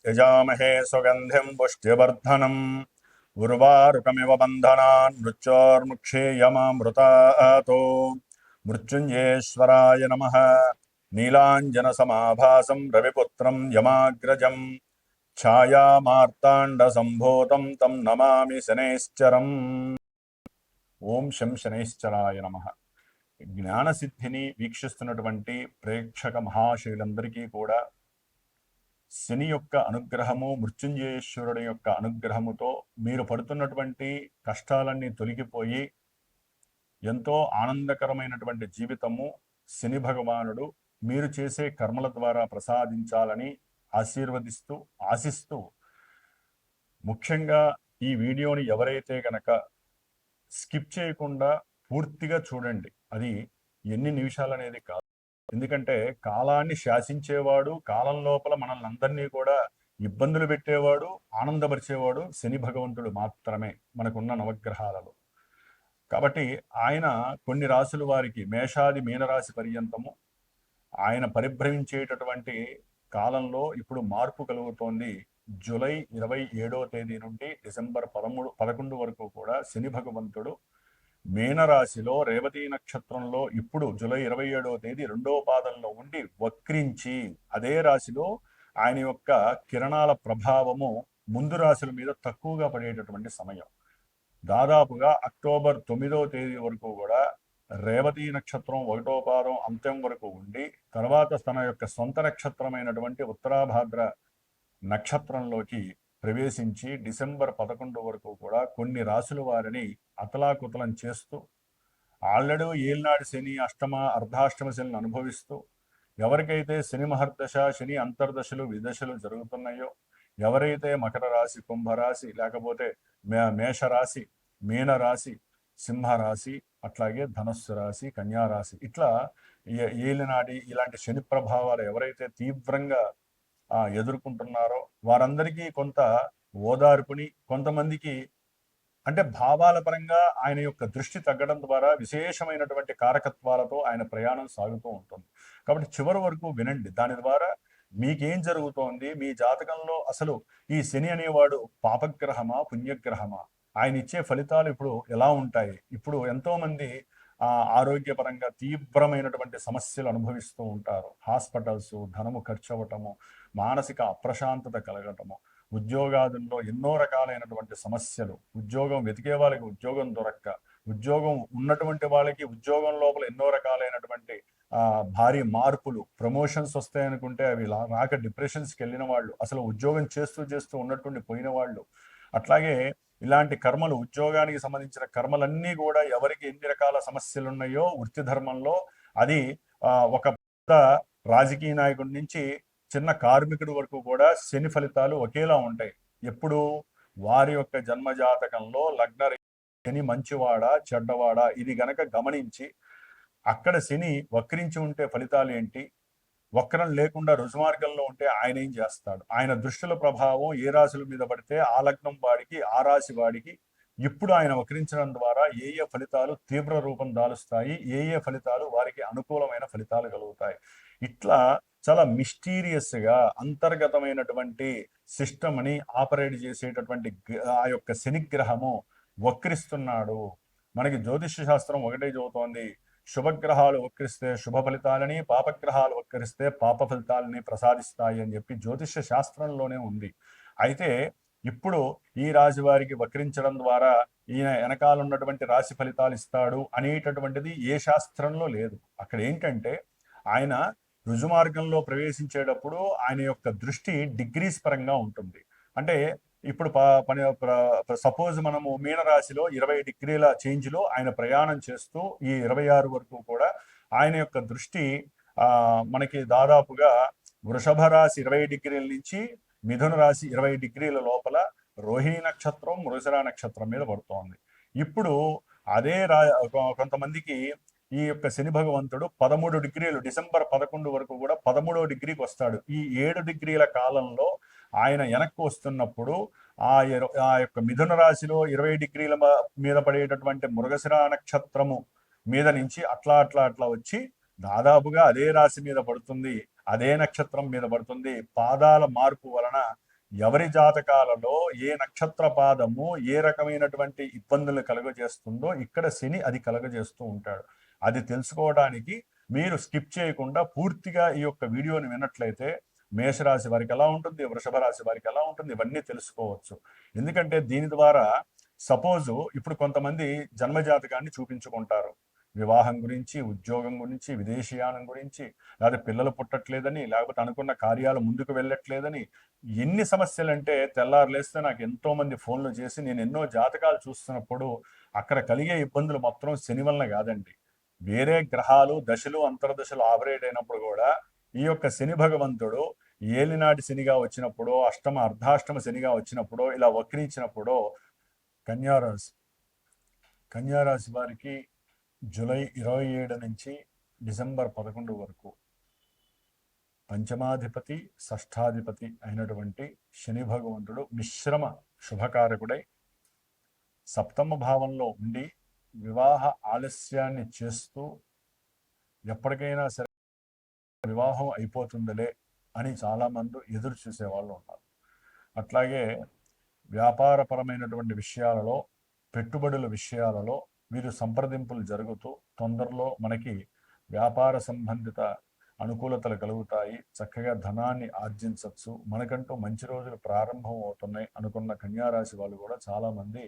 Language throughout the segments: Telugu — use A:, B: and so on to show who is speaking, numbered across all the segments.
A: यजामहे सुगन्धिं पुष्ट्यवर्धनम् उर्वारुकमिव बन्धनान् मृत्योर्मुक्षीयमामृतातो मृत्युञ्जेश्वराय नमः। नीलाञ्जनसमाभासं रविपुत्रं यमाग्रजं छायामार्ताण्डसम्भूतं तं नमामि शनैश्चरम्। ఓం శం శనైశ్చరాయ నమః. జ్ఞానసిద్ధిని వీక్షిస్తున్నటువంటి ప్రేక్షక మహాశయులందరికీ కూడా శని యొక్క అనుగ్రహము, మృత్యుంజయేశ్వరుడి యొక్క అనుగ్రహముతో మీరు పడుతున్నటువంటి కష్టాలన్నీ తొలగిపోయి ఎంతో ఆనందకరమైనటువంటి జీవితము శని భగవానుడు మీరు చేసే కర్మల ద్వారా ప్రసాదించాలని ఆశిస్తూ ముఖ్యంగా ఈ వీడియోని ఎవరైతే గనక స్కిప్ చేయకుండా పూర్తిగా చూడండి. అది ఎన్ని నిమిషాలు అనేది కాదు, ఎందుకంటే కాలాన్ని శాసించేవాడు, కాలం లోపల మనల్ని అందరినీ కూడా ఇబ్బందులు పెట్టేవాడు, ఆనందపరిచేవాడు శని భగవంతుడు మాత్రమే మనకున్న నవగ్రహాలలో. కాబట్టి ఆయన కొన్ని రాశుల వారికి మేషాది మీనరాశి పర్యంతము ఆయన పరిభ్రమించేటటువంటి కాలంలో ఇప్పుడు మార్పు కలుగుతోంది. జూలై 27వ తేదీ నుండి డిసెంబర్ 11 వరకు కూడా శని భగవంతుడు మీనరాశిలో రేవతి నక్షత్రంలో ఇప్పుడు జూలై 27వ తేదీ 2వ పాదంలో ఉండి వక్రించి అదే రాశిలో ఆయన యొక్క కిరణాల ప్రభావము ముందు రాశుల మీద తక్కువగా పడేటటువంటి సమయం. దాదాపుగా అక్టోబర్ 9వ తేదీ వరకు కూడా రేవతి నక్షత్రం 1వ పాదం అంత్యం వరకు ఉండి తర్వాత తన యొక్క సొంత నక్షత్రమైనటువంటి ఉత్తరాభాద్ర నక్షత్రంలోకి ప్రవేశించి డిసెంబర్ 11 వరకు కూడా కొన్ని రాశుల వారిని అతలాకుతలం చేస్తూ ఆల్రెడీ ఏలినాడు శని అష్టమ అర్ధాష్టమ శనిని అనుభవిస్తూ ఎవరికైతే శని మహర్దశ శని అంతర్దశలు విదశలు జరుగుతున్నాయో, ఎవరైతే మకర రాశి, కుంభరాశి, లేకపోతే మేషరాశి, మీనరాశి, సింహరాశి, అట్లాగే ధనుస్సు రాశి, కన్యారాశి, ఇట్లా ఏలినాడి ఇలాంటి శని ప్రభావాలు ఎవరైతే తీవ్రంగా ఎదుర్కొంటున్నారో వారందరికీ కొంత ఓదార్పుని, కొంతమందికి అంటే భావాల పరంగా ఆయన యొక్క దృష్టి తగ్గడం ద్వారా విశేషమైనటువంటి కారకత్వాలతో ఆయన ప్రయాణం సాగుతూ ఉంటుంది. కాబట్టి చివరి వరకు వినండి. దాని ద్వారా మీకేం జరుగుతోంది, మీ జాతకంలో అసలు ఈ శని అనేవాడు పాపగ్రహమా పుణ్యగ్రహమా, ఆయన ఇచ్చే ఫలితాలు ఇప్పుడు ఎలా ఉంటాయి. ఇప్పుడు ఎంతో మంది ఆరోగ్యపరంగా తీవ్రమైనటువంటి సమస్యలు అనుభవిస్తూ ఉంటారు. హాస్పిటల్స్, ధనము ఖర్చు అవ్వటము, మానసిక అప్రశాంతత కలగటము, ఉద్యోగాదుల్లో ఎన్నో రకాలైనటువంటి సమస్యలు, ఉద్యోగం వెతికే వాళ్ళకి ఉద్యోగం దొరక్క, ఉద్యోగం ఉన్నటువంటి వాళ్ళకి ఉద్యోగం లోపల ఎన్నో రకాలైనటువంటి భారీ మార్పులు, ప్రమోషన్స్ వస్తాయనుకుంటే అవి రాక డిప్రెషన్స్కి వెళ్ళిన వాళ్ళు, అసలు ఉద్యోగం చేస్తూ ఉన్నటువంటి పోయిన వాళ్ళు, అట్లాగే ఇలాంటి కర్మలు, ఉద్యోగానికి సంబంధించిన కర్మలన్నీ కూడా ఎవరికి ఎన్ని రకాల సమస్యలు ఉన్నాయో వృత్తి ధర్మంలో, అది ఒక పెద్ద రాజకీయ నాయకుడి నుంచి చిన్న కార్మికుడి వరకు కూడా శని ఫలితాలు ఒకేలా ఉంటాయి. ఎప్పుడు వారి యొక్క జన్మజాతకంలో లగ్న శని మంచివాడా చెడ్డవాడా ఇది గనక గమనించి అక్కడ శని వక్రించి ఉంటే ఫలితాలు ఏంటి, వక్రం లేకుండా రుజుమార్గంలో ఉంటే ఆయన ఏం చేస్తాడు, ఆయన దృష్టిల ప్రభావం ఏ రాశుల మీద పడితే ఆ లగ్నం వాడికి, ఆ రాశి వాడికి ఇప్పుడు ఆయన వక్రించడం ద్వారా ఏ ఏ ఫలితాలు తీవ్ర రూపం దాలుస్తాయి, ఏ ఏ ఫలితాలు వారికి అనుకూలమైన ఫలితాలు కలుగుతాయి. ఇట్లా చాలా మిస్టీరియస్గా అంతర్గతమైనటువంటి సిస్టమ్ని ఆపరేట్ చేసేటటువంటి ఆ యొక్క శనిగ్రహము వక్రిస్తున్నాడు. మనకి జ్యోతిష్య శాస్త్రం ఒకటే చెబుతోంది, శుభగ్రహాలు వక్రిస్తే శుభ ఫలితాలని, పాపగ్రహాలు వక్రిస్తే పాప ఫలితాలని ప్రసాదిస్తాయి అని చెప్పి జ్యోతిష్య శాస్త్రంలోనే ఉంది. అయితే ఇప్పుడు ఈ రాశి వారికి వక్రించడం ద్వారా ఈయన వెనకాల ఉన్నటువంటి రాశి ఫలితాలు ఇస్తాడు అనేటటువంటిది ఏ శాస్త్రంలో లేదు. అక్కడ ఏంటంటే ఆయన రుజుమార్గంలో ప్రవేశించేటప్పుడు ఆయన యొక్క దృష్టి డిగ్రీస్ పరంగా ఉంటుంది. అంటే ఇప్పుడు సపోజ్ మనము మీనరాశిలో 20 డిగ్రీల చేంజ్లో ఆయన ప్రయాణం చేస్తూ ఈ 26 వరకు కూడా ఆయన యొక్క దృష్టి మనకి దాదాపుగా వృషభ రాశి 20 డిగ్రీల నుంచి మిథున రాశి 20 డిగ్రీల లోపల రోహిణి నక్షత్రం, మృగశిర నక్షత్రం మీద పడుతోంది. ఇప్పుడు అదే కొంతమందికి ఈ యొక్క శని భగవంతుడు 13 డిగ్రీలు డిసెంబర్ 11 వరకు కూడా 13వ డిగ్రీకి వస్తాడు. ఈ 7 డిగ్రీల కాలంలో ఆయన వెనక్కి వస్తున్నప్పుడు ఆ యొక్క మిథున రాశిలో 20 డిగ్రీల మీద పడేటటువంటి మృగశిర నక్షత్రము మీద నుంచి అట్లా వచ్చి దాదాపుగా అదే రాశి మీద పడుతుంది, అదే నక్షత్రం మీద పడుతుంది. పాదాల మార్పు వలన ఎవరి జాతకాలలో ఏ నక్షత్ర పాదము ఏ రకమైనటువంటి ఇబ్బందులు కలుగజేస్తుందో ఇక్కడ శని అది కలుగజేస్తూ ఉంటాడు. అది తెలుసుకోవడానికి మీరు స్కిప్ చేయకుండా పూర్తిగా ఈ యొక్క వీడియోని విన్నట్లయితే మేషరాశి వారికి ఎలా ఉంటుంది, వృషభ రాశి వారికి ఎలా ఉంటుంది, ఇవన్నీ తెలుసుకోవచ్చు. ఎందుకంటే దీని ద్వారా సపోజు ఇప్పుడు కొంతమంది జన్మజాతకాన్ని చూపించుకుంటారు, వివాహం గురించి, ఉద్యోగం గురించి, విదేశీయానం గురించి, లేకపోతే పిల్లలు పుట్టట్లేదని, లేకపోతే అనుకున్న కార్యాలు ముందుకు వెళ్ళట్లేదని. ఎన్ని సమస్యలు అంటే తెల్లారులేస్తే నాకు ఎంతో మంది ఫోన్లు చేసి నేను ఎన్నో జాతకాలు చూస్తున్నప్పుడు అక్కడ కలిగే ఇబ్బందులు మొత్తం శని వలన కాదండి, వేరే గ్రహాలు దశలు అంతర్దశలు ఆపరేట్ అయినప్పుడు కూడా ఈ యొక్క శని భగవంతుడు ఏలినాటి శనిగా వచ్చినప్పుడు, అర్ధాష్టమ శనిగా వచ్చినప్పుడు, ఇలా వక్రించినప్పుడు కన్యారాశి వారికి జూలై 27 నుంచి డిసెంబర్ 11 వరకు పంచమాధిపతి షష్ఠాధిపతి అయినటువంటి శని భగవంతుడు మిశ్రమ శుభకారకుడై సప్తమ భావంలో ఉండి వివాహ ఆలస్యాన్ని చేస్తూ ఎప్పటికైనా సరే వివాహం అయిపోతుందిలే అని చాలామంది ఎదురు చూసేవాళ్ళు ఉన్నారు. అట్లాగే వ్యాపారపరమైనటువంటి విషయాలలో, పెట్టుబడుల విషయాలలో వీరు సంప్రదింపులు జరుగుతూ తొందరలో మనకి వ్యాపార సంబంధిత అనుకూలతలు కలుగుతాయి, చక్కగా ధనాన్ని ఆర్జించవచ్చు, మనకంటూ మంచి రోజులు ప్రారంభం అవుతున్నాయి అనుకున్న కన్యారాశి వాళ్ళు కూడా చాలామంది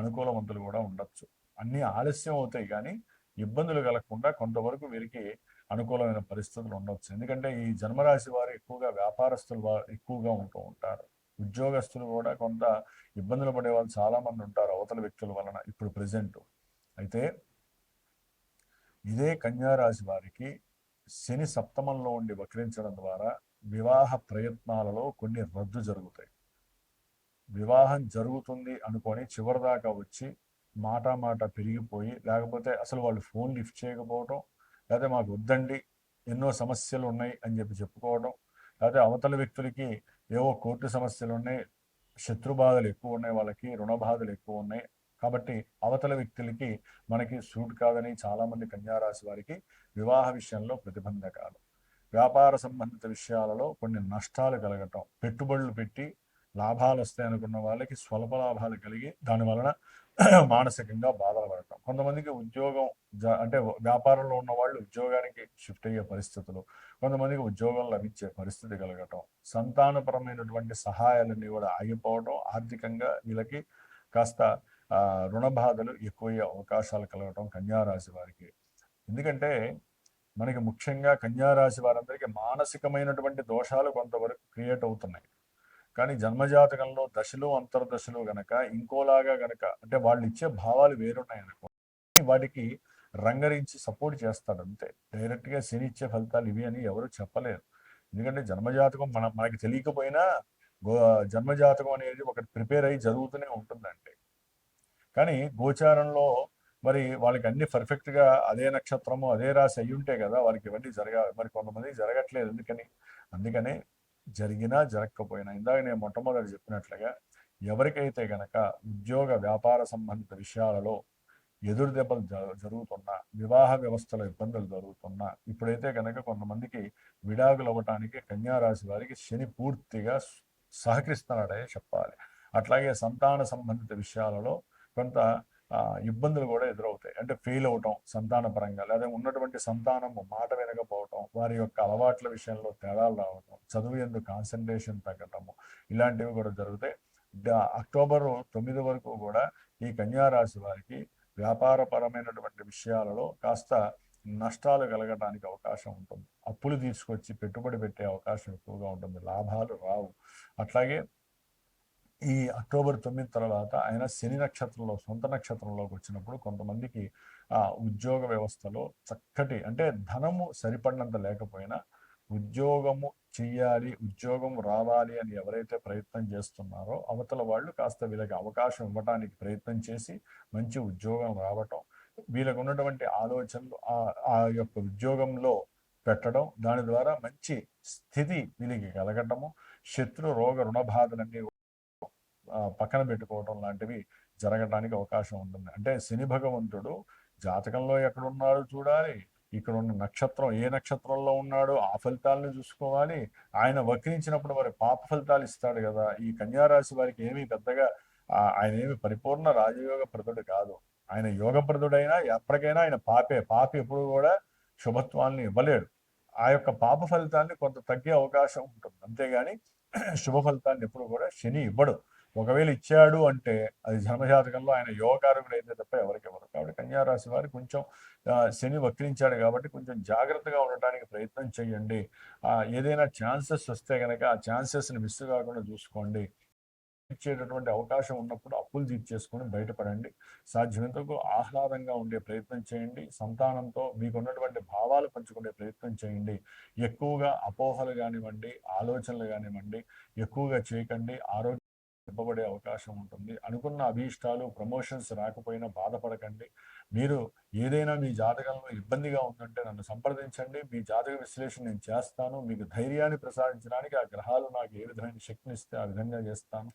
A: అనుకూలవంతులు కూడా ఉండొచ్చు. అన్నీ ఆలస్యం అవుతాయి కానీ ఇబ్బందులు కలగకుండా కొంతవరకు వీరికి అనుకూలమైన పరిస్థితులు ఉండవచ్చు. ఎందుకంటే ఈ జన్మరాశి వారు ఎక్కువగా వ్యాపారస్తులు ఎక్కువగా ఉంటూ ఉంటారు. ఉద్యోగస్తులు కూడా కొంత ఇబ్బందులు పడే వాళ్ళు చాలామంది ఉంటారు అవతల వ్యక్తుల వలన ఇప్పుడు ప్రజెంట్. అయితే ఇదే కన్యారాశి వారికి శని సప్తమంలో ఉండి వక్రించడం ద్వారా వివాహ ప్రయత్నాలలో కొన్ని రద్దు జరుగుతాయి. వివాహం జరుగుతుంది అనుకొని చివరిదాకా వచ్చి మాట పెరిగిపోయి, లేకపోతే అసలు వాళ్ళు ఫోన్ లిఫ్ట్ చేయకపోవడం, లేకపోతే మాకు వద్దండి ఎన్నో సమస్యలు ఉన్నాయి అని చెప్పుకోవడం, లేకపోతే అవతల వ్యక్తులకి ఏవో కోర్టు సమస్యలు ఉన్నాయి, శత్రు బాధలు ఎక్కువ ఉన్నాయి, వాళ్ళకి రుణ బాధలు ఎక్కువ ఉన్నాయి, కాబట్టి అవతల వ్యక్తులకి మనకి సూట్ కాదని చాలామంది కన్యారాశి వారికి వివాహ విషయంలో ప్రతిబంధకాలు, వ్యాపార సంబంధిత విషయాలలో కొన్ని నష్టాలు కలగటం, పెట్టుబడులు పెట్టి లాభాలు వస్తాయి అనుకున్న వాళ్ళకి స్వల్ప లాభాలు కలిగి దాని వలన మానసికంగా బాధలు పడటం, కొంతమందికి ఉద్యోగం అంటే వ్యాపారంలో ఉన్న వాళ్ళు ఉద్యోగానికి షిఫ్ట్ అయ్యే పరిస్థితులు, కొంతమందికి ఉద్యోగం లభించే పరిస్థితి కలగటం, సంతానపరమైనటువంటి సహాయాలన్నీ కూడా ఆగిపోవడం, ఆర్థికంగా వీళ్ళకి కాస్త రుణ బాధలు ఎక్కువయ్యే అవకాశాలు కలగటం కన్యారాశి వారికి. ఎందుకంటే మనకి ముఖ్యంగా కన్యారాశి వారందరికీ మానసికమైనటువంటి దోషాలు కొంతవరకు క్రియేట్ అవుతున్నాయి. కానీ జన్మజాతకంలో దశలు అంతర్దశలు గనక ఇంకోలాగా గనక అంటే వాళ్ళు ఇచ్చే భావాలు వేరున్నాయి అనుకో, వాటికి రంగరించి సపోర్ట్ చేస్తాడు అంతే. డైరెక్ట్గా శని ఇచ్చే ఫలితాలు ఇవి అని ఎవరు చెప్పలేరు. ఎందుకంటే జన్మజాతకం మనకి తెలియకపోయినా జన్మజాతకం అనేది ఒకటి ప్రిపేర్ అయ్యి జరుగుతూనే ఉంటుందండి. కానీ గోచారంలో మరి వాళ్ళకి అన్ని పర్ఫెక్ట్గా అదే నక్షత్రము అదే రాశి అయ్యి ఉంటే కదా వాళ్ళకి ఇవన్నీ జరగాలి. మరి కొంతమందికి జరగట్లేదు. అందుకనే జరిగినా జరగకపోయినా ఇందాక నేను మొట్టమొదటి చెప్పినట్లుగా ఎవరికైతే గనక ఉద్యోగ వ్యాపార సంబంధిత విషయాలలో ఎదురు దెబ్బలు జరుగుతున్నా, వివాహ వ్యవస్థలో ఇబ్బందులు జరుగుతున్నా, ఇప్పుడైతే కనుక కొంతమందికి విడాకులు అవ్వటానికి కన్యారాశి వారికి శని పూర్తిగా సహకరిస్తున్నాడనే చెప్పాలి. అట్లాగే సంతాన సంబంధిత విషయాలలో కొంత ఇబ్బందులు కూడా ఎదురవుతాయి. అంటే ఫెయిల్ అవటం సంతాన పరంగా, లేదా ఉన్నటువంటి సంతానము మాట వినకపోవటం, వారి యొక్క అలవాట్ల విషయంలో తేడాలు రావటం, చదువు ఎందుకు కాన్సన్ట్రేషన్ తగ్గటము, ఇలాంటివి కూడా జరుగుతాయి. అక్టోబర్ 9 వరకు కూడా ఈ కన్యారాశి వారికి వ్యాపారపరమైనటువంటి విషయాలలో కాస్త నష్టాలు కలగడానికి అవకాశం ఉంటుంది. అప్పులు తీసుకొచ్చి పెట్టుబడి పెట్టే అవకాశం ఎక్కువగా ఉంటుంది, లాభాలు రావు. అట్లాగే ఈ అక్టోబర్ 9 తర్వాత ఆయన శని నక్షత్రంలో సొంత నక్షత్రంలోకి వచ్చినప్పుడు కొంతమందికి ఉద్యోగ వ్యవస్థలో చక్కటి అంటే ధనము సరిపడినంత లేకపోయినా ఉద్యోగము చెయ్యాలి, ఉద్యోగం రావాలి అని ఎవరైతే ప్రయత్నం చేస్తున్నారో అవతల వాళ్ళు కాస్త వీళ్ళకి అవకాశం ఇవ్వడానికి ప్రయత్నం చేసి మంచి ఉద్యోగం రావటం, వీళ్ళకు ఉన్నటువంటి ఆలోచనలు ఆ యొక్క ఉద్యోగంలో పెట్టడం, దాని ద్వారా మంచి స్థితి వీళ్ళకి కలగటము, శత్రు రోగ రుణ బాధలన్నీ పక్కన పెట్టుకోవడం లాంటివి జరగడానికి అవకాశం ఉంటుంది. అంటే శని భగవంతుడు జాతకంలో ఎక్కడున్నాడు చూడాలి, ఇక్కడ ఉన్న నక్షత్రం ఏ నక్షత్రంలో ఉన్నాడో ఆ ఫలితాలను చూసుకోవాలి. ఆయన వక్రించినప్పుడు మరి పాప ఫలితాలు ఇస్తాడు కదా. ఈ కన్యారాశి వారికి ఏమీ పెద్దగా ఆయన ఏమి పరిపూర్ణ రాజయోగ ప్రదుడు కాదు. ఆయన యోగ ప్రదుడైనా ఎప్పటికైనా ఆయన పాపే. పాపి ఎప్పుడు కూడా శుభత్వాన్ని ఇవ్వలేడు. ఆ యొక్క పాప ఫలితాన్ని కొంత తగ్గే అవకాశం ఉంటుంది. అంతేగాని శుభ ఫలితాన్ని ఎప్పుడు కూడా శని ఇవ్వడు. ఒకవేళ ఇచ్చాడు అంటే అది జన్మజాతకంలో ఆయన యోగకారకుడు అయితే తప్ప ఎవరికి ఇవ్వరు. కాబట్టి కన్యారాశి వారు కొంచెం శని వక్రించాడు కాబట్టి కొంచెం జాగ్రత్తగా ఉండటానికి ప్రయత్నం చేయండి. ఏదైనా ఛాన్సెస్ వస్తే కనుక ఆ ఛాన్సెస్ని మిస్ కాకుండా చూసుకోండి. ఇచ్చేటటువంటి అవకాశం ఉన్నప్పుడు అప్పులు తీర్చేసుకొని బయటపడండి. సాధ్యమైనంతకు ఆహ్లాదంగా ఉండే ప్రయత్నం చేయండి. సంతానంతో మీకున్నటువంటి భావాలు పంచుకునే ప్రయత్నం చేయండి. ఎక్కువగా అపోహలు కానివ్వండి, ఆలోచనలు కానివ్వండి ఎక్కువగా చేయకండి. ఆరోగ్యం ఇవ్వబడే అవకాశం ఉంటుంది. అనుకున్న అభీష్టాలు ప్రమోషన్స్ రాకపోయినా బాధపడకండి. మీరు ఏదైనా మీ జాతకంలో ఇబ్బందిగా ఉందంటే నన్ను సంప్రదించండి. మీ జాతక విశ్లేషణ నేను చేస్తాను. మీకు ధైర్యాన్ని ప్రసాదించడానికి ఆ గ్రహాలు నాకు ఏ విధమైన శక్తినిస్తే ఆ విధంగా చేస్తాను.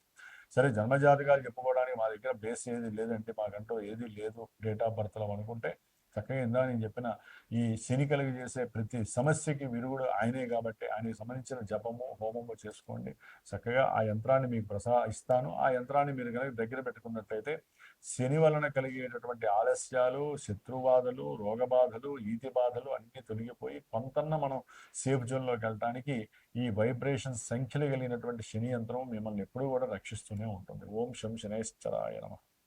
A: సరే, జన్మజాతకాలు చెప్పుకోవడానికి మా దగ్గర బేస్ ఏది లేదంటే, మాకంటూ ఏది లేదు డేట్ ఆఫ్ బర్త్లో అనుకుంటే చక్కగా ఇందా నేను చెప్పిన ఈ శని చేసే ప్రతి సమస్యకి విరుగుడు ఆయనే కాబట్టి ఆయనకి సంబంధించిన జపము హోమము చేసుకోండి. చక్కగా ఆ యంత్రాన్ని మీకు ఇస్తాను. ఆ యంత్రాన్ని మీరు కనుక దగ్గర పెట్టుకున్నట్లయితే శని వలన కలిగేటటువంటి ఆలస్యాలు, శత్రుబాధలు, రోగబాధలు, ఈతి బాధలు అన్నీ తొలగిపోయి కొంతన్న మనం సేఫ్ జోన్లోకి వెళ్ళటానికి ఈ వైబ్రేషన్ సంఖ్యలు కలిగినటువంటి శని యంత్రం మిమ్మల్ని ఎప్పుడూ కూడా రక్షిస్తూనే ఉంటుంది. ఓం శం శనైశ్చరాయ నమః.